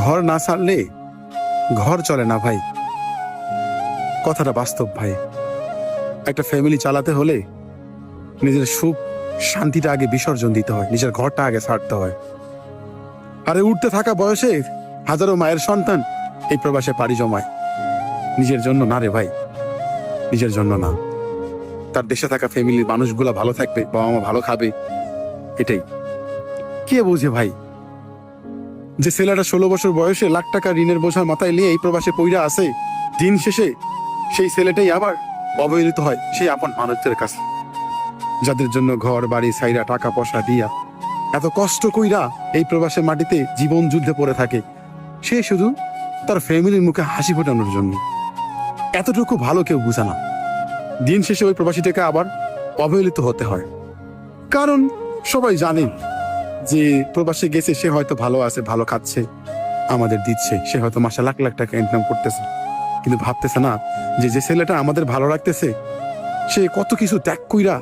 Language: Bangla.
ঘর না ছাড়লে ঘর চলে না ভাই, কথাটা বাস্তব ভাই। একটা ফ্যামিলি চালাতে হলে নিজের সুখ শান্তিটা আগে বিসর্জন দিতে হয়, নিজের ঘরটা আগে ছাড়তে হয়। আরে উঠতে থাকা বয়সে হাজারো মায়ের সন্তান এই প্রবাসে পাড়ি জমায়, নিজের জন্য না রে ভাই, নিজের জন্য না। তার দেশে থাকা ফ্যামিলির মানুষগুলা ভালো থাকবে, বাবা মা ভালো খাবে, এটাই। কে বুঝে ভাই যে ছেলেটা 16 বছর বয়সে লাখ টাকা ঋণের বোঝা মাথায় নিয়ে এই প্রবাসে পইরা আছে, দিন শেষে সেই ছেলেটাই আবার অবহেলিত হয় সেই আপন মানুষদের কাছে, যাদের জন্য ঘর বাড়ি ছাইরা টাকা পয়সা দিয়া এত কষ্ট কইরা এই প্রবাসের মাটিতে জীবন যুদ্ধে পড়ে থাকে। সে শুধু তার ফ্যামিলির মুখে হাসি ফোটানোর জন্য। এতটুকু ভালো কেউ বুঝে না, দিন শেষে ওই প্রবাসীটাকে আবার অবহেলিত হতে হয়। কারণ সবাই জানে যে প্রবাসে গেছে, সে হয়তো ভালো আছে, ভালো খাচ্ছে, আমাদের দিচ্ছে, সে হয়তো মাসে লাখ লাখ টাকা ইনকাম করতেছে, কিন্তু ভাবতেছে না যে যে ছেলেটা আমাদের ভালো রাখতেছে সে কত কিছু ত্যাগ কইরা